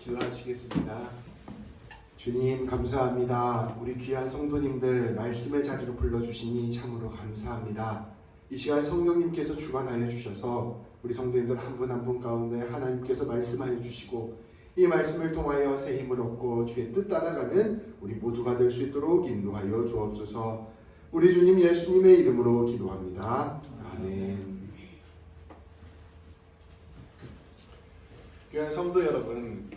기도하시겠습니다. 주님 감사합니다. 우리 귀한 성도님들 말씀의 자리로 불러주시니 참으로 감사합니다. 이 시간 성령님께서 주관하여 주셔서 우리 성도님들 한 분 한 분 가운데 하나님께서 말씀하여 주시고 이 말씀을 통하여 새 힘을 얻고 주의 뜻 따라가는 우리 모두가 될 수 있도록 인도하여 주옵소서. 우리 주님 예수님의 이름으로 기도합니다. 아멘. 귀한 성도 여러분,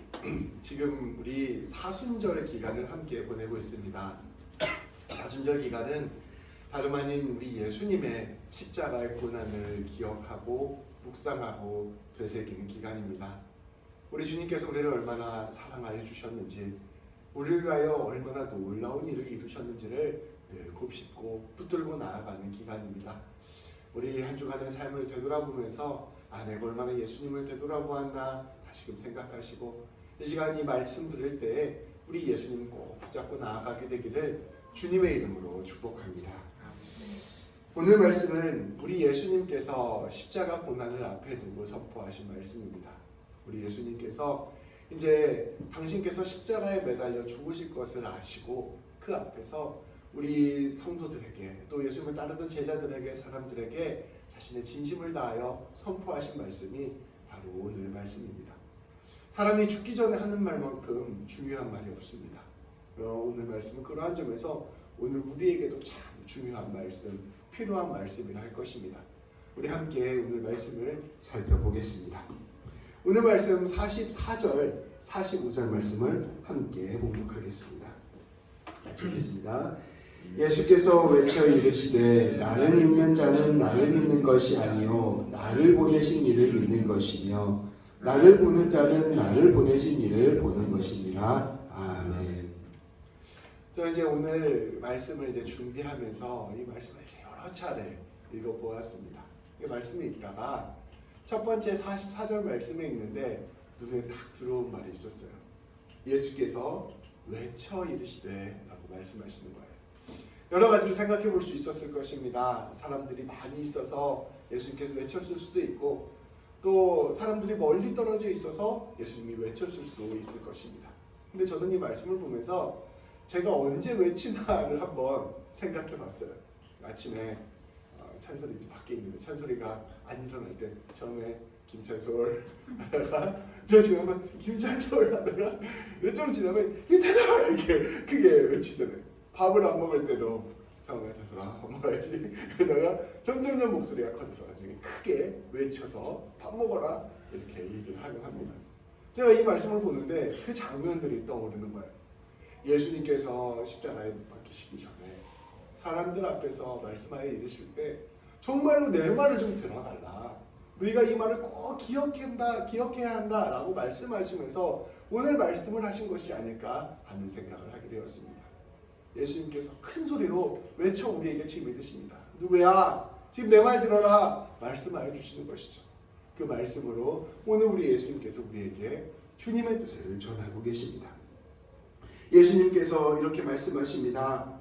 지금 우리 사순절 기간을 함께 보내고 있습니다. 사순절 기간은 다름 아닌 우리 예수님의 십자가의 고난을 기억하고 묵상하고 되새기는 기간입니다. 우리 주님께서 우리를 얼마나 사랑하여 주셨는지, 우리를 위하여 얼마나 놀라운 일을 이루셨는지를 늘 곱씹고 붙들고 나아가는 기간입니다. 우리 한 주간의 삶을 되돌아보면서 내가 얼마나 예수님을 되돌아보았나 다시금 생각하시고 이 시간 이 말씀 들을 때 우리 예수님 꼭 붙잡고 나아가게 되기를 주님의 이름으로 축복합니다. 오늘 말씀은 우리 예수님께서 십자가 고난을 앞에 두고 선포하신 말씀입니다. 우리 예수님께서 이제 당신께서 십자가에 매달려 죽으실 것을 아시고 그 앞에서 우리 성도들에게 또 예수님을 따르던 제자들에게 사람들에게 자신의 진심을 다하여 선포하신 말씀이 바로 오늘 말씀입니다. 사람이 죽기 전에 하는 말만큼 중요한 말이 없습니다. 오늘 말씀은 그러한 점에서 오늘 우리에게도 참 중요한 말씀, 필요한 말씀이라 할 것입니다. 우리 함께 오늘 말씀을 살펴보겠습니다. 오늘 말씀 44절, 45절 말씀을 함께 봉독하겠습니다. 같이 읽겠습니다. 예수께서 외쳐 이르시되 나를 믿는 자는 나를 믿는 것이 아니요 나를 보내신 이를 믿는 것이며 나를 보는 자는 나를 보내신 이를 보는 것이니라. 아멘. 저는 이제 오늘 말씀을 이제 준비하면서 이 말씀을 여러 차례 읽어보았습니다. 이 말씀을 읽다가 첫 번째 44절 말씀에 있는데 눈에 딱 들어온 말이 있었어요. 예수께서 외쳐 이르시되 라고 말씀하시는 거예요. 여러 가지를 생각해 볼 수 있었을 것입니다. 사람들이 많이 있어서 예수님께서 외쳤을 수도 있고 또 사람들이 멀리 떨어져 있어서 예수님이 외쳤을 수도 있을 것입니다. 근데 저는 이 말씀을 보면서 제가 언제 외치나를 한번 생각해 봤어요. 아침에 찬소리 밖에 있는데 찬소리가 안 일어날 때 처음에 김찬솔 하다가 저 지나면 김찬솔 하다가 좀 지나면 김찬솔 이렇게 크게 외치잖아요. 밥을 안 먹을 때도 처음에 찬솔아 밥 먹어야지 그러다가 점점점 목소리가 커져서 나중에 크게 외쳐서 밥 먹어라 이렇게 얘기를 하긴 합니다. 제가 이 말씀을 보는데 그 장면들이 떠오르는 거예요. 예수님께서 십자가에 못 박히시기 전에 사람들 앞에서 말씀하여 이르실 때 정말로 내 말을 좀 들어달라. 너희가 이 말을 꼭 기억해야 한다 라고 말씀하시면서 오늘 말씀을 하신 것이 아닐까 하는 생각을 하게 되었습니다. 예수님께서 큰 소리로 외쳐 우리에게 지금 이르십니다. 누구야? 지금 내 말 들어라. 말씀하여 주시는 것이죠. 그 말씀으로 오늘 우리 예수님께서 우리에게 주님의 뜻을 전하고 계십니다. 예수님께서 이렇게 말씀하십니다.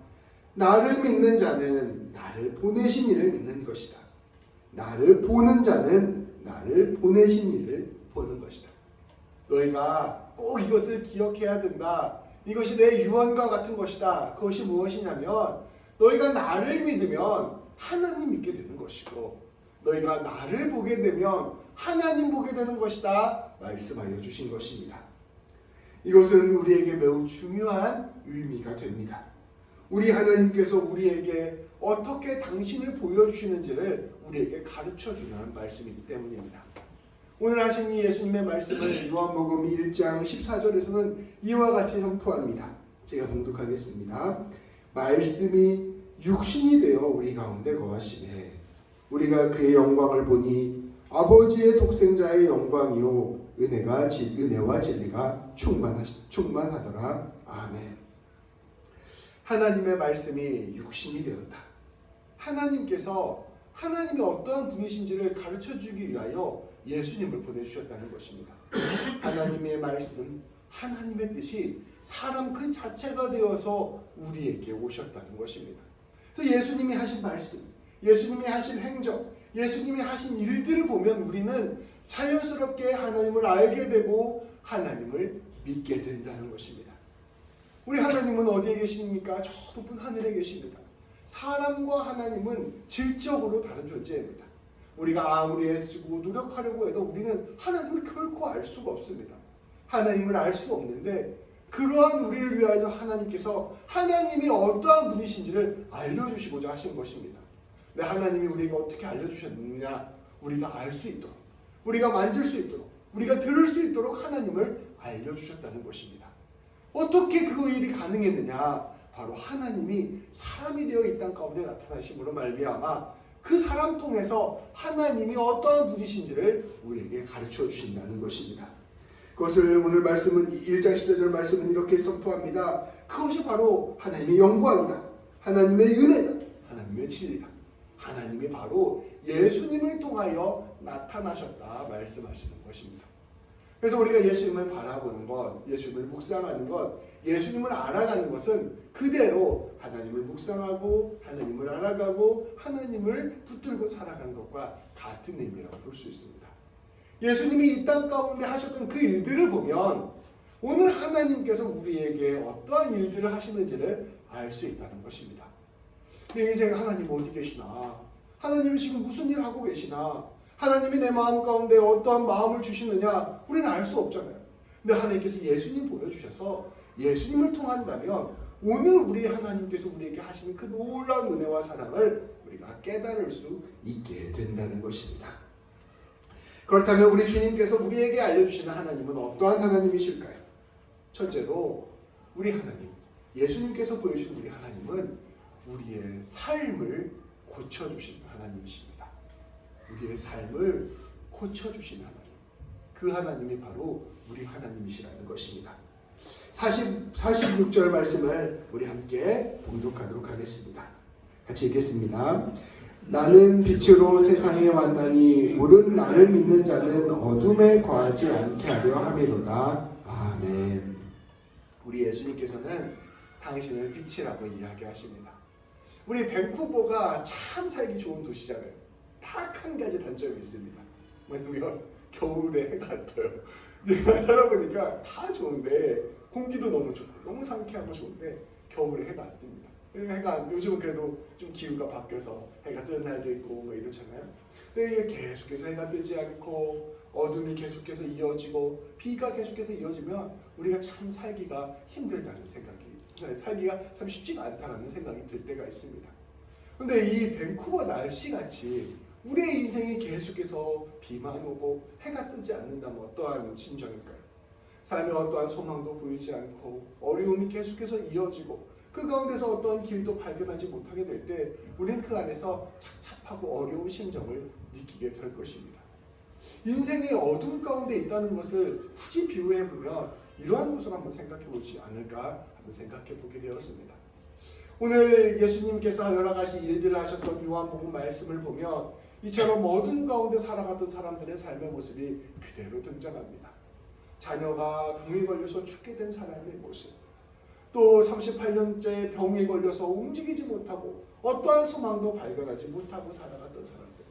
나를 믿는 자는 나를 보내신 이를 믿는 것이다. 나를 보는 자는 나를 보내신 이를 보는 것이다. 너희가 꼭 이것을 기억해야 된다. 이것이 내 유언과 같은 것이다. 그것이 무엇이냐면 너희가 나를 믿으면 하나님 믿게 되는 것이고 너희가 나를 보게 되면 하나님 보게 되는 것이다. 말씀하여 주신 것입니다. 이것은 우리에게 매우 중요한 의미가 됩니다. 우리 하나님께서 우리에게 어떻게 당신을 보여주시는지를 우리에게 가르쳐주는 말씀이기 때문입니다. 오늘 하신 이 예수님의 말씀을 요한복음 1장 14절에서는 이와 같이 선포합니다. 제가 봉독하겠습니다. 말씀이 육신이 되어 우리 가운데 거하시매 우리가 그의 영광을 보니 아버지의 독생자의 영광이요 은혜와 진리가 충만하더라. 아멘. 하나님의 말씀이 육신이 되었다. 하나님께서 하나님이 어떠한 분이신지를 가르쳐주기 위하여 예수님을 보내주셨다는 것입니다. 하나님의 말씀, 하나님의 뜻이 사람 그 자체가 되어서 우리에게 오셨다는 것입니다. 그래서 예수님이 하신 말씀, 예수님이 하신 행적, 예수님이 하신 일들을 보면 우리는 자연스럽게 하나님을 알게 되고 하나님을 믿게 된다는 것입니다. 우리 하나님은 어디에 계십니까? 저 높은 하늘에 계십니다. 사람과 하나님은 질적으로 다른 존재입니다. 우리가 아무리 애쓰고 노력하려고 해도 우리는 하나님을 결코 알 수가 없습니다. 하나님을 알 수 없는데 그러한 우리를 위하여서 하나님께서 하나님이 어떠한 분이신지를 알려주시고자 하신 것입니다. 근데 하나님이 우리에게 어떻게 알려주셨느냐? 우리가 알 수 있도록, 우리가 만질 수 있도록, 우리가 들을 수 있도록 하나님을 알려주셨다는 것입니다. 어떻게 그 일이 가능했느냐? 바로 하나님이 사람이 되어 이 땅 가운데 나타나심으로 말미암아 그 사람 통해서 하나님이 어떠한 분이신지를 우리에게 가르쳐 주신다는 것입니다. 그것을 오늘 말씀은 1장 14절 말씀은 이렇게 선포합니다. 그것이 바로 하나님의 영광이다. 하나님의 은혜다. 하나님의 진리다. 하나님이 바로 예수님을 통하여 나타나셨다 말씀하시는 것입니다. 그래서 우리가 예수님을 바라보는 것, 예수님을 묵상하는 것, 예수님을 알아가는 것은 그대로 하나님을 묵상하고 하나님을 알아가고 하나님을 붙들고 살아가는 것과 같은 의미라고 볼 수 있습니다. 예수님이 이 땅 가운데 하셨던 그 일들을 보면 오늘 하나님께서 우리에게 어떠한 일들을 하시는지를 알 수 있다는 것입니다. 내 인생에 하나님 어디 계시나? 하나님이 지금 무슨 일 하고 계시나? 하나님이 내 마음 가운데 어떠한 마음을 주시느냐? 우리는 알 수 없잖아요. 근데 하나님께서 예수님 보여주셔서 예수님을 통한다면 오늘 우리 하나님께서 우리에게 하시는 그 놀라운 은혜와 사랑을 우리가 깨달을 수 있게 된다는 것입니다. 그렇다면 우리 주님께서 우리에게 알려주시는 하나님은 어떠한 하나님이실까요? 첫째로 우리 하나님, 예수님께서 보여주신 우리 하나님은 우리의 삶을 고쳐주시는 하나님이십니다. 우리의 삶을 고쳐주시는 하나님, 그 하나님이 바로 우리 하나님이시라는 것입니다. 46절 말씀을 우리 함께 봉독하도록 하겠습니다. 같이 읽겠습니다. 나는 빛으로 세상에 왔나니 물은 나를 믿는 자는 어둠에 거하지 않게 하려 함이로다. 아멘. 우리 예수님께서는 당신을 빛이라고 이야기하십니다. 우리 밴쿠버가 참 살기 좋은 도시잖아요. 딱 한 가지 단점이 있습니다. 뭐냐면 겨울에 해가 안 떠요. 제가 살아보니까 다 좋은데 공기도 너무 좋고 너무 상쾌하고 좋은데 겨울에 해가 안 뜹니다. 해가 요즘은 그래도 좀 기후가 바뀌어서 해가 뜨는 날도 있고 뭐 이렇잖아요. 근데 이게 계속해서 해가 뜨지 않고 어둠이 계속해서 이어지고 비가 계속해서 이어지면 우리가 참 살기가 힘들다는 생각이, 살기가 참 쉽지가 않다는 생각이 들 때가 있습니다. 근데 이 밴쿠버 날씨같이 우리의 인생이 계속해서 비만 오고 해가 뜨지 않는다면 어떠한 심정일까요? 삶에 어떠한 소망도 보이지 않고 어려움이 계속해서 이어지고 그 가운데서 어떤 길도 발견하지 못하게 될 때 우리는 그 안에서 착잡하고 어려운 심정을 느끼게 될 것입니다. 인생이 어둠 가운데 있다는 것을 굳이 비유해보면 이러한 것을 한번 생각해보지 않을까 한번 생각해보게 되었습니다. 오늘 예수님께서 여러 가지 일들을 하셨던 요한복음 말씀을 보면 이처럼 어둠 가운데 살아갔던 사람들의 삶의 모습이 그대로 등장합니다. 자녀가 병에 걸려서 죽게 된 사람의 모습, 또 38년째 병에 걸려서 움직이지 못하고 어떠한 소망도 발견하지 못하고 살아갔던 사람들,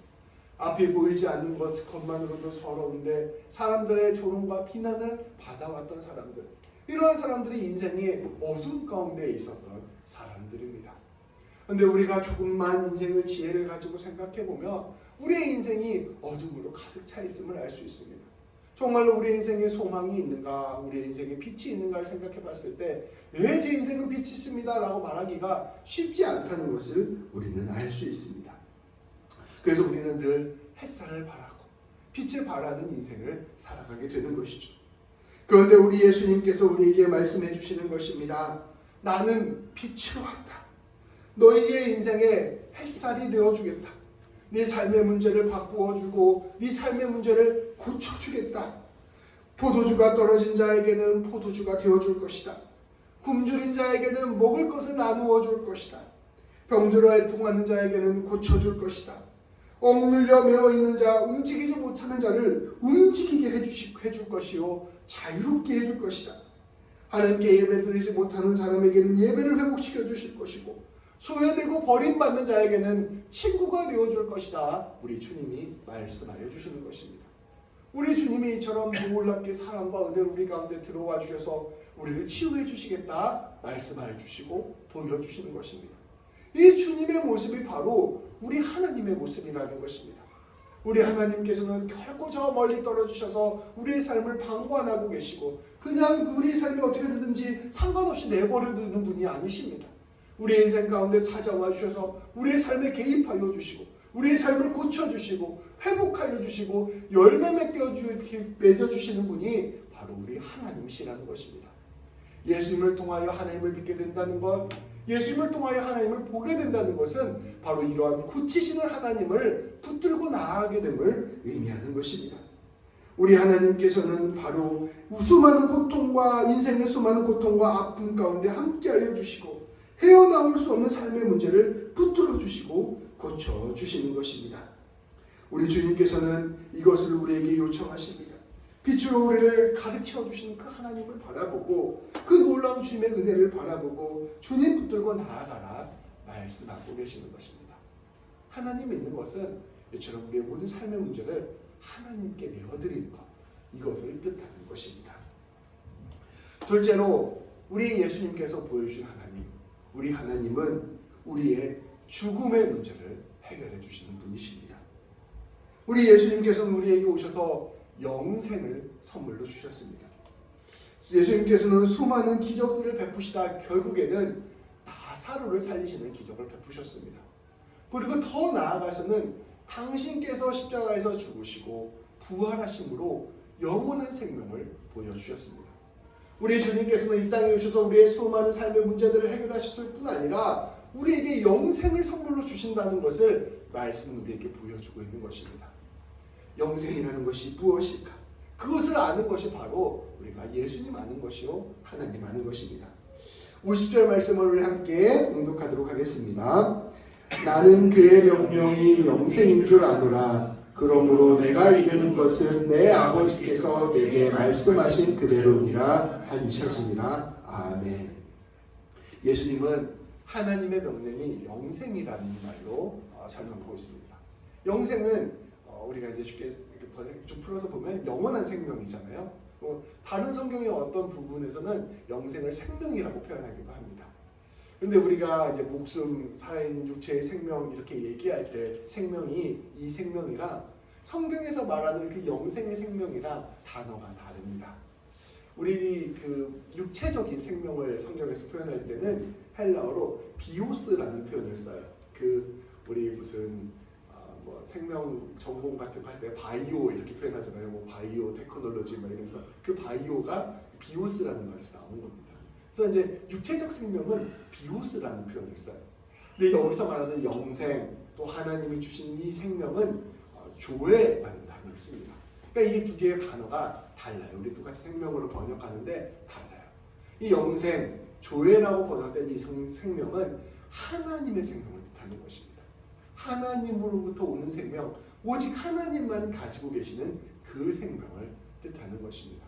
앞이 보이지 않는 것만으로도 서러운데 사람들의 조롱과 비난을 받아왔던 사람들, 이러한 사람들이 인생의 어둠 가운데 있었던 사람들입니다. 그런데 우리가 조금만 인생을 지혜를 가지고 생각해보면 우리의 인생이 어둠으로 가득 차 있음을 알 수 있습니다. 정말로 우리 인생에 소망이 있는가, 우리 인생에 빛이 있는가를 생각해 봤을 때 왜 제 인생은 빛이 있습니다 라고 말하기가 쉽지 않다는 것을 우리는 알 수 있습니다. 그래서 우리는 늘 햇살을 바라고 빛을 바라는 인생을 살아가게 되는 것이죠. 그런데 우리 예수님께서 우리에게 말씀해 주시는 것입니다. 나는 빛으로 왔다. 너희의 인생에 햇살이 되어주겠다. 네 삶의 문제를 바꾸어주고 네 삶의 문제를 고쳐주겠다. 포도주가 떨어진 자에게는 포도주가 되어줄 것이다. 굶주린 자에게는 먹을 것을 나누어 줄 것이다. 병들어 애통하는 자에게는 고쳐줄 것이다. 억눌려 매어 있는 자, 움직이지 못하는 자를 움직이게 해줄 것이요 자유롭게 해줄 것이다. 하나님께 예배드리지 못하는 사람에게는 예배를 회복시켜 주실 것이고 소외되고 버림받는 자에게는 친구가 되어줄 것이다. 우리 주님이 말씀하여 주시는 것입니다. 우리 주님이 이처럼 놀랍게 사랑과 은혜로 우리 가운데 들어와 주셔서 우리를 치유해 주시겠다 말씀하여 주시고 보여주시는 것입니다. 이 주님의 모습이 바로 우리 하나님의 모습이라는 것입니다. 우리 하나님께서는 결코 저 멀리 떨어지셔서 우리의 삶을 방관하고 계시고 그냥 우리 삶이 어떻게 되든지 상관없이 내버려 두는 분이 아니십니다. 우리의 인생 가운데 찾아와 주셔서 우리의 삶에 개입하여 주시고 우리의 삶을 고쳐주시고 회복하여 주시고 열매 맺어주시는 분이 바로 우리 하나님이시라는 것입니다. 예수님을 통하여 하나님을 믿게 된다는 것, 예수님을 통하여 하나님을 보게 된다는 것은 바로 이러한 고치시는 하나님을 붙들고 나아가게 됨을 의미하는 것입니다. 우리 하나님께서는 바로 수많은 고통과 인생의 수많은 고통과 아픔 가운데 함께하여 주시고 헤어나올 수 없는 삶의 문제를 붙들어 주시고 고쳐주시는 것입니다. 우리 주님께서는 이것을 우리에게 요청하십니다. 빛으로 우리를 가득 채워주시는 그 하나님을 바라보고 그 놀라운 주님의 은혜를 바라보고 주님 붙들고 나아가라 말씀하고 계시는 것입니다. 하나님 믿는 것은 이처럼 우리의 모든 삶의 문제를 하나님께 내어드리는 것, 이것을 뜻하는 것입니다. 둘째로 우리 예수님께서 보여주신 하나님, 우리 하나님은 우리의 죽음의 문제를 해결해 주시는 분이십니다. 우리 예수님께서는 우리에게 오셔서 영생을 선물로 주셨습니다. 예수님께서는 수많은 기적들을 베푸시다 결국에는 나사로를 살리시는 기적을 베푸셨습니다. 그리고 더 나아가서는 당신께서 십자가에서 죽으시고 부활하심으로 영원한 생명을 보여주셨습니다. 우리 주님께서는 이 땅에 오셔서 우리의 수많은 삶의 문제들을 해결하셨을 뿐 아니라 우리에게 영생을 선물로 주신다는 것을 말씀은 우리에게 보여주고 있는 것입니다. 영생이라는 것이 무엇일까? 그것을 아는 것이 바로 우리가 예수님 아는 것이요 하나님 아는 것입니다. 50절 말씀을 우리 함께 봉독하도록 하겠습니다. 나는 그의 명령이 영생인 줄 아노라. 그러므로 내가 이르는 것은 내 아버지께서 내게 말씀하신 그대로니라 하시니라. 아멘. 예수님은 하나님의 명령이 영생이라는 말로 설명하고 있습니다. 영생은 우리가 이제 쉽게 좀 풀어서 보면 영원한 생명이잖아요. 다른 성경의 어떤 부분에서는 영생을 생명이라고 표현하기도 합니다. 그런데 우리가 이제 목숨, 살아있는 육체의 생명 이렇게 얘기할 때 생명이 이 생명이랑 성경에서 말하는 그 영생의 생명이랑 단어가 다릅니다. 우리 그 육체적인 생명을 성경에서 표현할 때는 헬라어로 비오스라는 표현을 써요. 그 우리 무슨 뭐 생명 전공 같은 거 할 때 바이오 이렇게 표현하잖아요. 뭐 바이오 테크놀로지 막 이러면서 그 바이오가 비오스라는 말에서 나오는 겁니다. 그래서 이제 육체적 생명은 비오스라는 표현을 써요. 근데 여기서 말하는 영생 또 하나님이 주신 이 생명은 조회라는 단어를 씁니다. 그러니까 이게 두 개의 단어가 달라요. 우리 똑같이 생명으로 번역하는데 달라요. 이 영생, 조회라고 번역된 이 생명은 하나님의 생명을 뜻하는 것입니다. 하나님으로부터 오는 생명, 오직 하나님만 가지고 계시는 그 생명을 뜻하는 것입니다.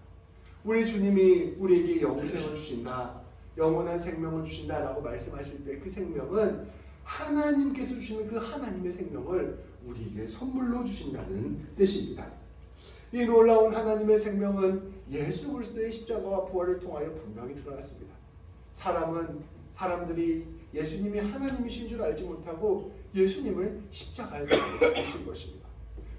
우리 주님이 우리에게 영생을 주신다, 영원한 생명을 주신다라고 말씀하실 때 그 생명은 하나님께서 주시는 그 하나님의 생명을 우리에게 선물로 주신다는 뜻입니다. 이 놀라운 하나님의 생명은 예수 그리스도의 십자가와 부활을 통하여 분명히 드러났습니다. 사람들이 예수님이 하나님이신 줄 알지 못하고 예수님을 십자가에 달아주신 것입니다.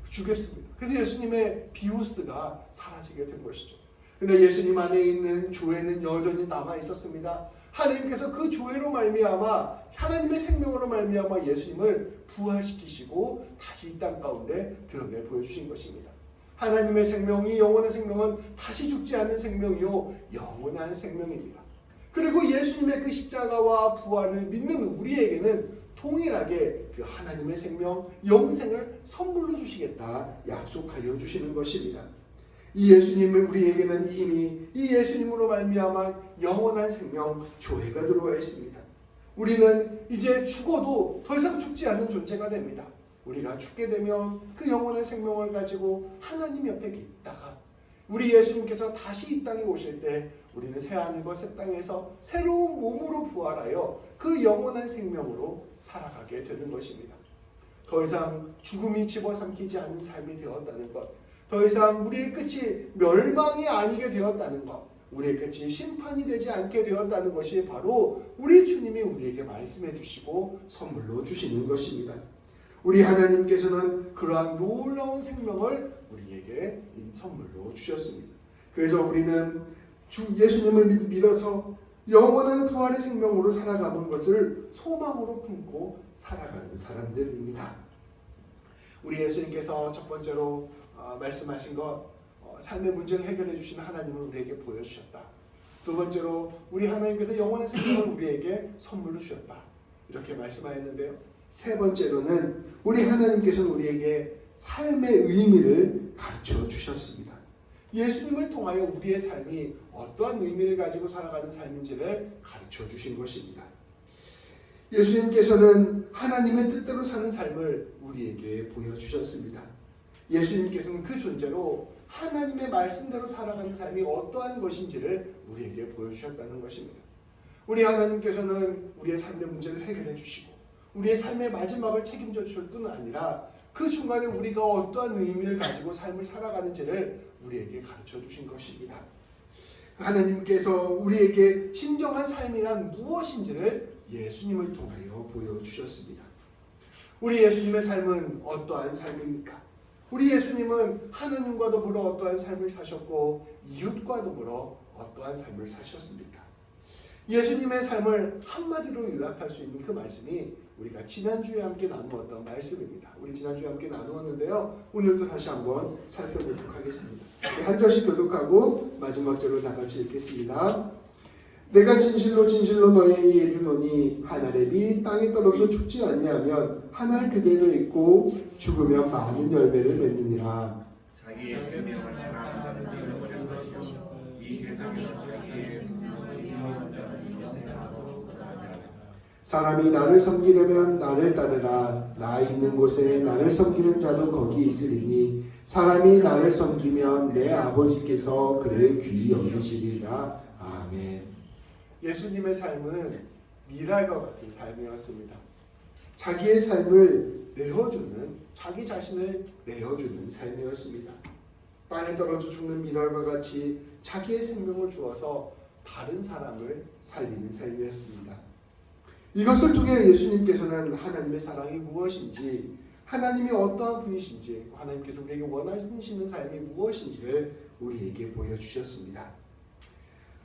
죽였습니다. 그래서 예수님의 비오스가 사라지게 된 것이죠. 그런데 예수님 안에 있는 조회는 여전히 남아 있었습니다. 하나님께서 그 조회로 말미암아 하나님의 생명으로 말미암아 예수님을 부활시키시고 다시 이 땅 가운데 드러내 보여주신 것입니다. 하나님의 생명이 영원한 생명은 다시 죽지 않는 생명이요 영원한 생명입니다. 그리고 예수님의 그 십자가와 부활을 믿는 우리에게는 동일하게 그 하나님의 생명, 영생을 선물로 주시겠다 약속하여 주시는 것입니다. 이 예수님은 우리에게는 이미 이 예수님으로 말미암아 영원한 생명, 조회가 들어와 있습니다. 우리는 이제 죽어도 더 이상 죽지 않는 존재가 됩니다. 우리가 죽게 되면 그 영원한 생명을 가지고 하나님 옆에 있다가 우리 예수님께서 다시 이 땅에 오실 때 우리는 새하늘과 새 땅에서 새로운 몸으로 부활하여 그 영원한 생명으로 살아가게 되는 것입니다. 더 이상 죽음이 집어삼키지 않는 삶이 되었다는 것, 더 이상 우리의 끝이 멸망이 아니게 되었다는 것, 우리의 끝이 심판이 되지 않게 되었다는 것이 바로 우리 주님이 우리에게 말씀해 주시고 선물로 주시는 것입니다. 우리 하나님께서는 그러한 놀라운 생명을 우리에게 선물로 주셨습니다. 그래서 우리는 주 예수님을 믿어서 영원한 부활의 생명으로 살아가는 것을 소망으로 품고 살아가는 사람들입니다. 우리 예수님께서 첫 번째로 말씀하신 것, 삶의 문제를 해결해 주시는 하나님을 우리에게 보여주셨다. 두 번째로 우리 하나님께서 영원한 생명을 우리에게 선물로 주셨다. 이렇게 말씀하였는데요. 세 번째로는 우리 하나님께서는 우리에게 삶의 의미를 가르쳐 주셨습니다. 예수님을 통하여 우리의 삶이 어떠한 의미를 가지고 살아가는 삶인지를 가르쳐 주신 것입니다. 예수님께서는 하나님의 뜻대로 사는 삶을 우리에게 보여주셨습니다. 예수님께서는 그 존재로 하나님의 말씀대로 살아가는 삶이 어떠한 것인지를 우리에게 보여주셨다는 것입니다. 우리 하나님께서는 우리의 삶의 문제를 해결해 주시고 우리의 삶의 마지막을 책임져 주실 뿐 아니라 그 중간에 우리가 어떠한 의미를 가지고 삶을 살아가는지를 우리에게 가르쳐 주신 것입니다. 하나님께서 우리에게 진정한 삶이란 무엇인지를 예수님을 통하여 보여주셨습니다. 우리 예수님의 삶은 어떠한 삶입니까? 우리 예수님은 하나님과 더불어 어떠한 삶을 사셨고 이웃과 더불어 어떠한 삶을 사셨습니까? 예수님의 삶을 한마디로 요약할 수 있는 그 말씀이 우리가 지난주에 함께 나누었던 말씀입니다. 우리 지난주에 함께 나누었는데요. 오늘도 다시 한번 살펴보도록 하겠습니다. 한 절씩 교독하고 마지막 절로 다 같이 읽겠습니다. 내가 진실로 진실로 너희에게 이르노니 한 알이 땅에 떨어져 죽지 아니하면 한 알 그대로 있고 죽으면 많은 열매를 맺느니라. 자기의 생명을 사랑하는 자는 잃어버린 것이요 이 세상에서 자기의 생명을 잃어버린 자는 영생하도록 하리라. 사람이 나를 섬기려면 나를 따르라. 나 있는 곳에 나를 섬기는 자도 거기 있으리니 사람이 나를 섬기면 내 아버지께서 그를 귀히 여기시리라. 아멘. 예수님의 삶은 미랄과 같은 삶이었습니다. 자기의 삶을 내어주는, 자기 자신을 내어주는 삶이었습니다. 땅에 떨어져 죽는 미랄과 같이 자기의 생명을 주어서 다른 사람을 살리는 삶이었습니다. 이것을 통해 예수님께서는 하나님의 사랑이 무엇인지, 하나님이 어떠한 분이신지, 하나님께서 우리에게 원하시는 삶이 무엇인지를 우리에게 보여주셨습니다.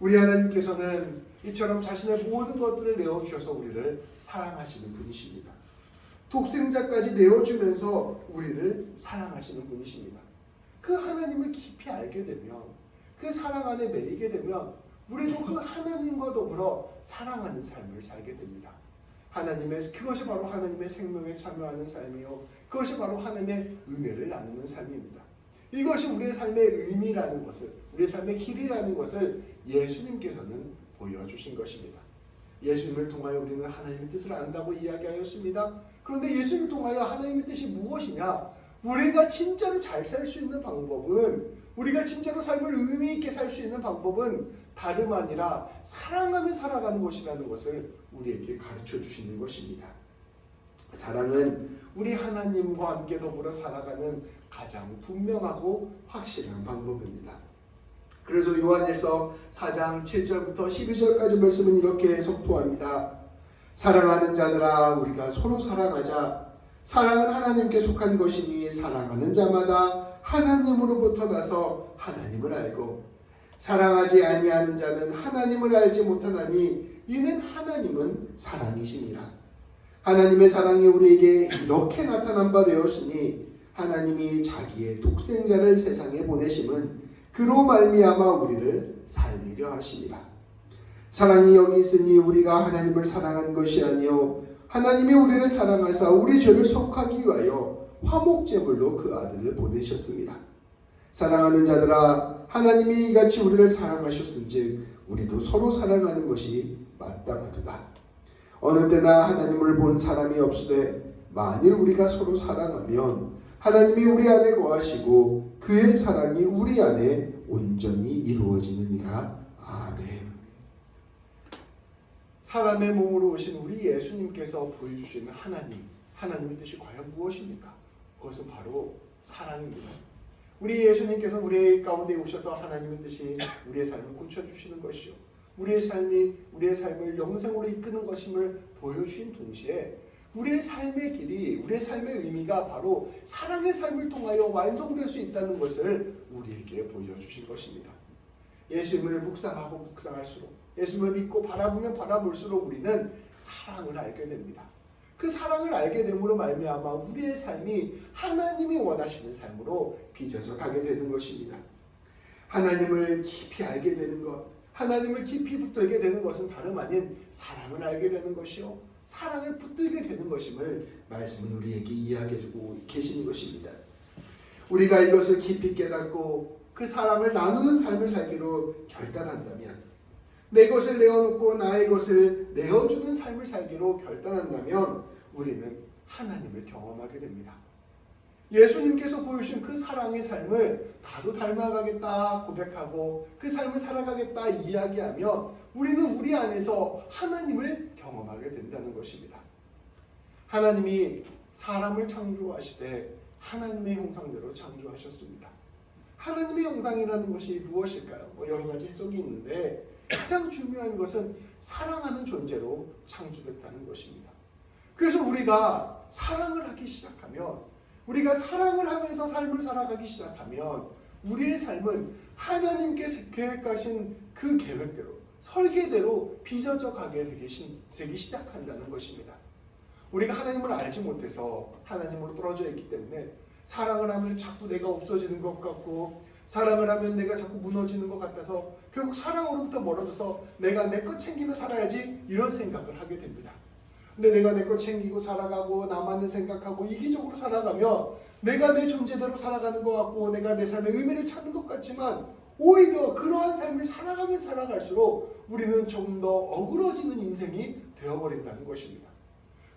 우리 하나님께서는 이처럼 자신의 모든 것들을 내어주셔서 우리를 사랑하시는 분이십니다. 독생자까지 내어주면서 우리를 사랑하시는 분이십니다. 그 하나님을 깊이 알게 되면, 그 사랑 안에 매이게 되면 우리도 그 하나님과 더불어 사랑하는 삶을 살게 됩니다. 그것이 바로 하나님의 생명에 참여하는 삶이요, 그것이 바로 하나님의 은혜를 나누는 삶입니다. 이것이 우리의 삶의 의미라는 것을, 우리의 삶의 길이라는 것을 예수님께서는 보여주신 것입니다. 예수님을 통하여 우리는 하나님의 뜻을 안다고 이야기하였습니다. 그런데 예수님을 통하여 하나님의 뜻이 무엇이냐? 우리가 진짜로 잘 살 수 있는 방법은, 우리가 진짜로 삶을 의미 있게 살 수 있는 방법은 다름 아니라 사랑하며 살아가는 것이라는 것을 우리에게 가르쳐 주시는 것입니다. 사랑은 우리 하나님과 함께 더불어 살아가는 가장 분명하고 확실한 방법입니다. 그래서 요한일서 4장 7절부터 12절까지 말씀은 이렇게 선포합니다. 사랑하는 자들아, 우리가 서로 사랑하자. 사랑은 하나님께 속한 것이니 사랑하는 자마다 하나님으로부터 나서 하나님을 알고 사랑하지 아니하는 자는 하나님을 알지 못하나니 이는 하나님은 사랑이시니라. 하나님의 사랑이 우리에게 이렇게 나타난 바 되었으니 하나님이 자기의 독생자를 세상에 보내심은 그로 말미암아 우리를 살리려 하심이라. 사랑이 여기 있으니 우리가 하나님을 사랑한 것이 아니요 하나님이 우리를 사랑하사 우리 죄를 속하기 위하여 화목제물로 그 아들을 보내셨습니다. 사랑하는 자들아, 하나님이 이같이 우리를 사랑하셨은즉 우리도 서로 사랑하는 것이 마땅하도다. 어느 때나 하나님을 본 사람이 없으되 만일 우리가 서로 사랑하면 하나님이 우리 안에 거하시고 그의 사랑이 우리 안에 온전히 이루어지느니라. 아멘. 사람의 몸으로 오신 우리 예수님께서 보여주시는 하나님의 뜻이 과연 무엇입니까? 그것은 바로 사랑입니다. 우리 예수님께서 우리 가운데 오셔서 하나님의 뜻이 우리의 삶을 고쳐주시는 것이요, 우리의 삶을 영생으로 이끄는 것임을 보여주신 동시에 우리의 삶의 길이, 우리의 삶의 의미가 바로 사랑의 삶을 통하여 완성될 수 있다는 것을 우리에게 보여주신 것입니다. 예수님을 묵상할수록, 예수님을 믿고 바라보면 바라볼수록 우리는 사랑을 알게 됩니다. 그 사랑을 알게 됨으로 말미암아 우리의 삶이 하나님이 원하시는 삶으로 빚어져 가게 되는 것입니다. 하나님을 깊이 알게 되는 것, 하나님을 깊이 붙들게 되는 것은 다름 아닌 사랑을 알게 되는 것이요, 사랑을 붙들게 되는 것임을 말씀은 우리에게 이야기해주고 계시는 것입니다. 우리가 이것을 깊이 깨닫고 그 사랑을 나누는 삶을 살기로 결단한다면, 내 것을 내어놓고 나의 것을 내어주는 삶을 살기로 결단한다면 우리는 하나님을 경험하게 됩니다. 예수님께서 보여주신 그 사랑의 삶을 나도 닮아가겠다 고백하고 그 삶을 살아가겠다 이야기하며 우리는 우리 안에서 하나님을 경험하게 된다는 것입니다. 하나님이 사람을 창조하시되 하나님의 형상대로 창조하셨습니다. 하나님의 형상이라는 것이 무엇일까요? 여러 가지 해석이 있는데 가장 중요한 것은 사랑하는 존재로 창조됐다는 것입니다. 그래서 우리가 사랑을 하기 시작하면, 우리가 사랑을 하면서 삶을 살아가기 시작하면 우리의 삶은 하나님께서 계획하신 그 계획대로, 설계대로 빚어져 가게 되기 시작한다는 것입니다. 우리가 하나님을 알지 못해서 하나님으로 떨어져 있기 때문에 사랑을 하면 자꾸 내가 없어지는 것 같고, 사랑을 하면 내가 자꾸 무너지는 것 같아서 결국 사랑으로부터 멀어져서 내가 내 것 챙기며 살아야지 이런 생각을 하게 됩니다. 근데 내가 내 것 챙기고 살아가고 나만을 생각하고 이기적으로 살아가면 내가 내 존재대로 살아가는 것 같고 내가 내 삶의 의미를 찾는 것 같지만 오히려 그러한 삶을 살아가면 살아갈수록 우리는 조금 더 어그러지는 인생이 되어버린다는 것입니다.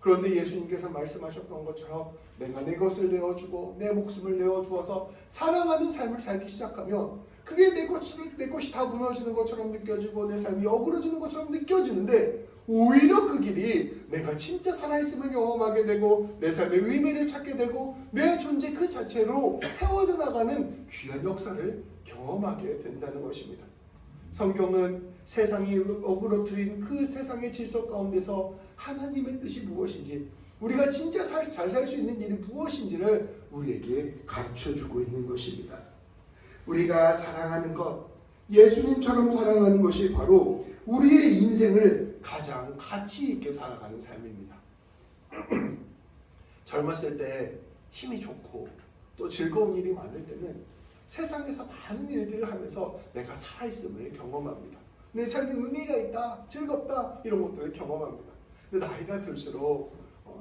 그런데 예수님께서 말씀하셨던 것처럼 내가 내 것을 내어주고 내 목숨을 내어주어서 사랑하는 삶을 살기 시작하면 그게 내 것이 다 무너지는 것처럼 느껴지고 내 삶이 어그러지는 것처럼 느껴지는데 오히려 그 길이 내가 진짜 살아있음을 경험하게 되고 내 삶의 의미를 찾게 되고 내 존재 그 자체로 세워져 나가는 귀한 역사를 경험하게 된다는 것입니다. 성경은 세상이 어그러뜨린 그 세상의 질서 가운데서 하나님의 뜻이 무엇인지, 우리가 진짜 잘 살 수 있는 일이 무엇인지를 우리에게 가르쳐주고 있는 것입니다. 우리가 사랑하는 것, 예수님처럼 사랑하는 것이 바로 우리의 인생을 가장 가치 있게 살아가는 삶입니다. 젊었을 때 힘이 좋고 또 즐거운 일이 많을 때는 세상에서 많은 일들을 하면서 내가 살아있음을 경험합니다. 내 삶에 의미가 있다, 즐겁다 이런 것들을 경험합니다. 근데 나이가 들수록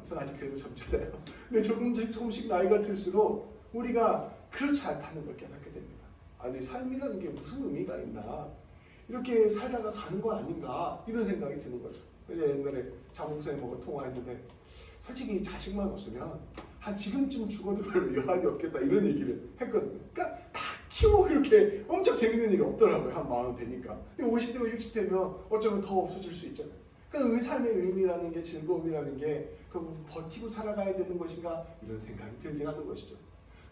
전 아직 그래도 젊잖아요. 근데 조금씩 나이가 들수록 우리가 그렇지 않다는 걸 깨닫게 됩니다. 아니 삶이라는 게 무슨 의미가 있나, 이렇게 살다가 가는 거 아닌가 이런 생각이 드는 거죠. 옛날에 장목사님하고 통화했는데 솔직히 자식만 없으면 한 지금쯤 죽어도 별로 여한이 없겠다 이런 얘기를 했거든요. 그러니까 다 키우고 그렇게 엄청 재밌는 일이 없더라고요. 한 마흔 되니까. 근데 50대고 60대면 어쩌면 더 없어질 수 있잖아요. 그러니까 삶의 의미라는 게, 즐거움이라는 게 결국 버티고 살아가야 되는 것인가 이런 생각이 들긴 하는 것이죠.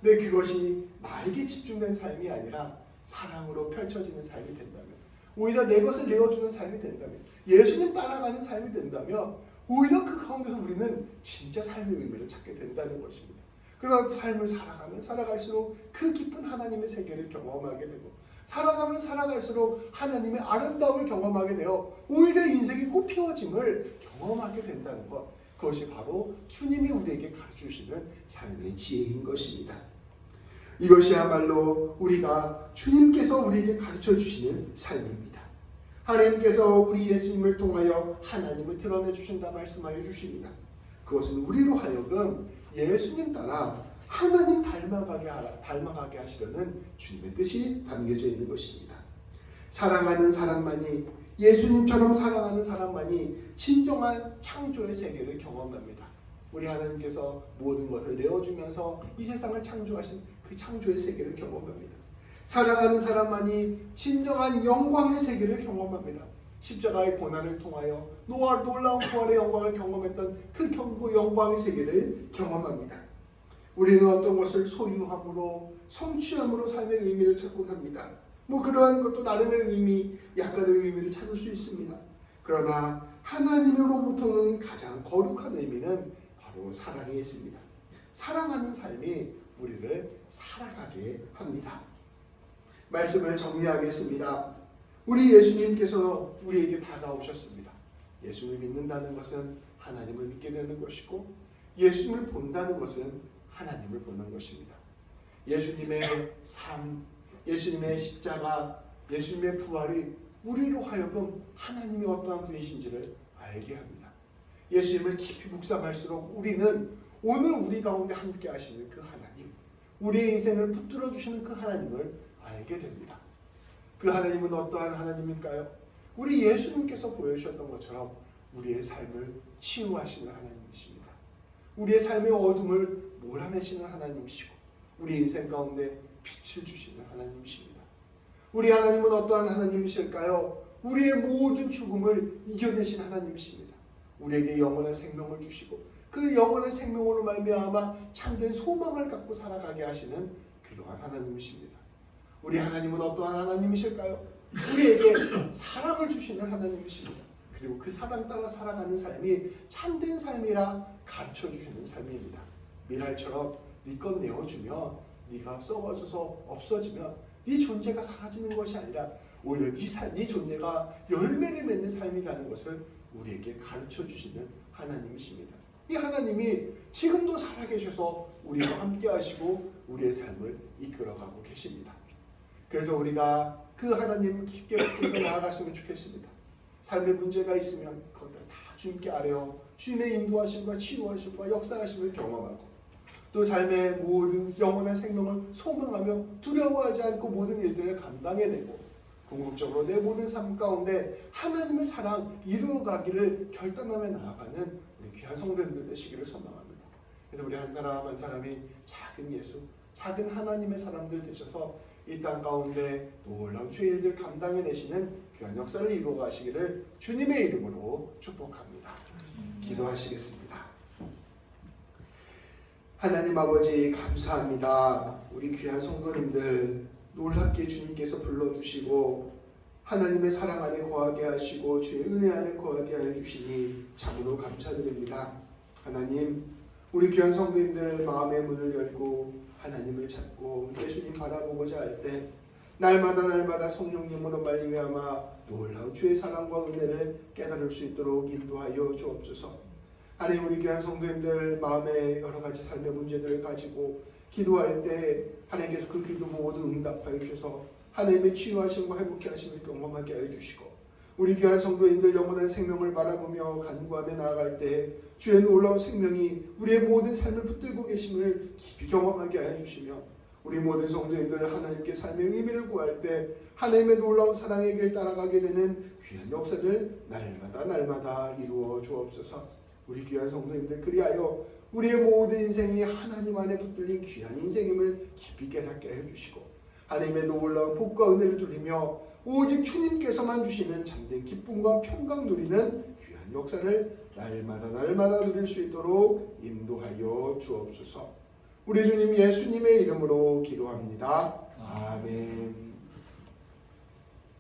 근데 그것이 나에게 집중된 삶이 아니라 사랑으로 펼쳐지는 삶이 된다면, 오히려 내 것을 내어주는 삶이 된다면, 예수님 따라가는 삶이 된다면 오히려 그 가운데서 우리는 진짜 삶의 의미를 찾게 된다는 것입니다. 그래서 삶을 살아가면 살아갈수록 그 깊은 하나님의 세계를 경험하게 되고, 살아가면 살아갈수록 하나님의 아름다움을 경험하게 되어 오히려 인생이 꽃피워짐을 경험하게 된다는 것, 그것이 바로 주님이 우리에게 가르쳐주시는 삶의 지혜인 것입니다. 이것이야말로 우리가 주님께서 우리에게 가르쳐주시는 삶입니다. 하나님께서 우리 예수님을 통하여 하나님을 드러내 주신다 말씀하여 주십니다. 그것은 우리로 하여금 예수님 따라 하나님 닮아가게 하시려는 주님의 뜻이 담겨져 있는 것입니다. 사랑하는 사람만이, 예수님처럼 사랑하는 사람만이 진정한 창조의 세계를 경험합니다. 우리 하나님께서 모든 것을 내어주면서 이 세상을 창조하신 그 창조의 세계를 경험합니다. 사랑하는 사람만이 진정한 영광의 세계를 경험합니다. 십자가의 고난을 통하여 놀라운 부활의 영광을 경험했던 그 영광의 세계를 경험합니다. 우리는 어떤 것을 소유함으로 성취함으로 삶의 의미를 찾곤 합니다. 그러한 것도 나름의 의미, 약간의 의미를 찾을 수 있습니다. 그러나 하나님으로부터는 가장 거룩한 의미는 바로 사랑에 있습니다. 사랑하는 삶이 우리를 살아가게 합니다. 말씀을 정리하겠습니다. 우리 예수님께서 우리에게 다가오셨습니다. 예수님을 믿는다는 것은 하나님을 믿게 되는 것이고, 예수님을 본다는 것은 하나님을 보는 것입니다. 예수님의 삶, 예수님의 십자가, 예수님의 부활이 우리로 하여금 하나님이 어떠한 분이신지를 알게 합니다. 예수님을 깊이 묵상할수록 우리는 오늘 우리 가운데 함께 하시는 그 하나님, 우리의 인생을 붙들어 주시는 그 하나님을 알게 됩니다. 그 하나님은 어떠한 하나님일까요? 우리 예수님께서 보여주셨던 것처럼 우리의 삶을 치유하시는 하나님이십니다. 우리의 삶의 어둠을 몰아내시는 하나님이시고, 우리 인생 가운데 빛을 주시는 하나님이십니다. 우리 하나님은 어떠한 하나님이실까요? 우리의 모든 죽음을 이겨내신 하나님이십니다. 우리에게 영원한 생명을 주시고, 그 영원한 생명으로 말미암아 참된 소망을 갖고 살아가게 하시는 그러한 하나님이십니다. 우리 하나님은 어떠한 하나님이실까요? 우리에게 사랑을 주시는 하나님이십니다. 그리고 그 사랑 따라 살아가는 삶이 참된 삶이라 가르쳐 주시는 삶입니다. 미랄처럼 네 것 내어주면, 네가 썩어져서 없어지면 네 존재가 사라지는 것이 아니라 오히려 네 존재가 열매를 맺는 삶이라는 것을 우리에게 가르쳐 주시는 하나님이십니다. 이 하나님이 지금도 살아계셔서 우리와 함께 하시고 우리의 삶을 이끌어가고 계십니다. 그래서 우리가 그 하나님 깊게 붙들고 나아갔으면 좋겠습니다. 삶의 문제가 있으면 그것들을 다 주님께 아뢰어 주님의 인도하심과 치유하심과 역사하심을 경험하고, 또 삶의 모든 영원한 생명을 소망하며 두려워하지 않고 모든 일들을 감당해내고, 궁극적으로 내 모든 삶 가운데 하나님의 사랑 이루어가기를 결단하며 나아가는 우리 귀한 성도님들 되시기를 소망합니다. 그래서 우리 한 사람 한 사람이 작은 예수, 작은 하나님의 사람들 되셔서 이 땅 가운데 놀라운 주의 일들 감당해내시는 귀한 역사를 이루어가시기를 주님의 이름으로 축복합니다. 기도하시겠습니다. 하나님 아버지 감사합니다. 우리 귀한 성도님들 놀랍게 주님께서 불러주시고 하나님의 사랑 안에 거하게 하시고 주의 은혜 안에 거하게 하여 주시니 참으로 감사드립니다. 하나님, 우리 귀한 성도님들 마음의 문을 열고 하나님을 찾고 예수님 바라보고자 할 때 날마다 성령님으로 말미암아 놀라운 주의 사랑과 은혜를 깨달을 수 있도록 인도하여 주옵소서. 하나님, 우리 귀한 성도님들 마음에 여러 가지 삶의 문제들을 가지고 기도할 때 하나님께서 그 기도 모두 응답하여 주셔서 하나님의 치유하심과 회복케 하심을 경험하게 하여 주시고, 우리 귀한 성도인들 영원한 생명을 바라보며 간구하며 나아갈 때 주의 놀라운 생명이 우리의 모든 삶을 붙들고 계심을 깊이 경험하게 하여 주시며, 우리 모든 성도인들 하나님께 삶의 의미를 구할 때 하나님의 놀라운 사랑의 길 따라가게 되는 귀한 역사를 날마다 이루어 주옵소서. 우리 귀한 성도님들 그리하여 우리의 모든 인생이 하나님 안에 붙들린 귀한 인생임을 깊이 깨닫게 해주시고, 하나님의 놀라운 복과 은혜를 누리며 오직 주님께서만 주시는 참된 기쁨과 평강 누리는 귀한 역사를 날마다 누릴 수 있도록 인도하여 주옵소서. 우리 주님 예수님의 이름으로 기도합니다. 아멘.